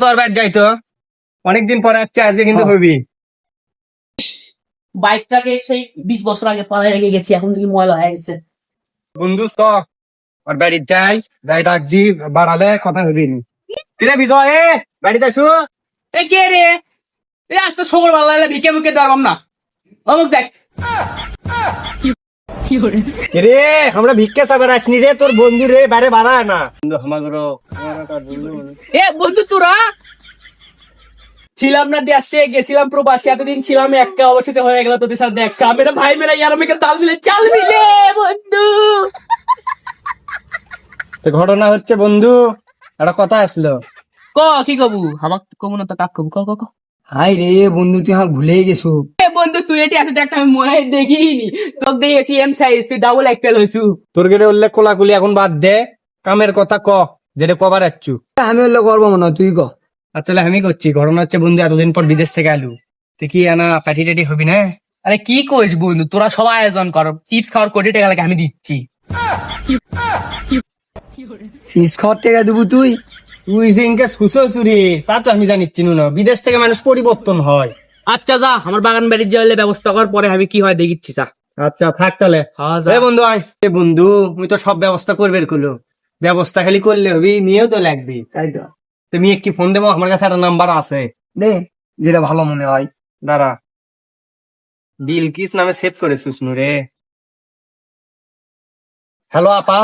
তোর বাইক যাই তো, অনেকদিন পরে আসছে, আজকে কিন্তু হবি। বাইকটাকে সেই 20 বছর আগে পাড়ায় রেখে গেছি, এখন থেকে ময়লা হয়ে গেছে। বন্ধু ওর বাড়ির যাই, যাই ডাকছি, বাড়ালে কথা হবি নি। কিরে বিজয়, বাড়িতে আছো? এ কে রে? এ আজ তো শোকর ভালো লাগলে ভিকে মুখে ধরবাম না। অমুক দেখ। রে আমরা ভিক্ষা চাবার আসনি রে, তোর বন্ধু রে, বাইরে বাড়ায় না বন্ধু আমাগো। এ বন্ধু তোরা ছিলাম না দেশে, গেছিলাম প্রবাসী, এতদিন ছিলাম একা, অবশেষে হয়ে গেল তোদের সাথে দেখা। মেরা ভাই মেরা ইয়ার মেকে তাল মিলে চাল মিলে বন্ধু। তো ঘটনা হচ্ছে বন্ধু, একটা কথা আসলো। ক কি কবু? আমাক কবু না তো কাক কবু, ক ক ক। হাই রে বন্ধু, তুই আমাকে ভুলেই গেছো। এ বন্ধু তুই এটি এত একটা আমি মনে হয় দেখিনি। তোকে দেখেছি এম সাইজ, তুই ডাবল এক্সেল হইছু। তোর গেলে উল্লেখ কোলাকুলি এখন বাদ দে, কামের কথা ক, যেটা কবার আসছু। আমি হলে করবো মনে হয়, তুই ক। আচ্ছা আমি করছি। ঘটনা হচ্ছে বন্ধু, এতদিন পর বিদেশ থেকে আলু, তুই কি আনা পার্টি টাটি হবি না? আরে কি কইস বন্ধু, তোরা সবাই আয়োজন কর, চিপস খাওয়ার কোটি টাকা লাগে আমি দিচ্ছি। শীষ খাওয়ার টাকা দেবো তুই? তুই যে ইনকে সুসো চুরি, তা তো আমি জানিচ্ছি না। বিদেশ থেকে মানুষ পরিবর্তন হয়। আচ্ছা যা, আমার বাগান বাড়ির জলে ব্যবস্থা কর, পরে আমি কি হয় দেখিচ্ছি যা। আচ্ছা থাক তাহলে। হ্যাঁ, যা। এ বন্ধু আয়। এ বন্ধু তুই তো সব ব্যবস্থা করবে করলো, ব্যবস্থা খালি করলে হবি, মেয়েও তো লাগবে। তাই তো। তো মেয়ে কি ফোন দেবো? আমার কাছে একটা নাম্বার আছে, দে, যেটা ভালো মনে হয়। দাঁড়া। বিলকিস নামে সেভ করেছিস নু রে। হ্যালো আপা,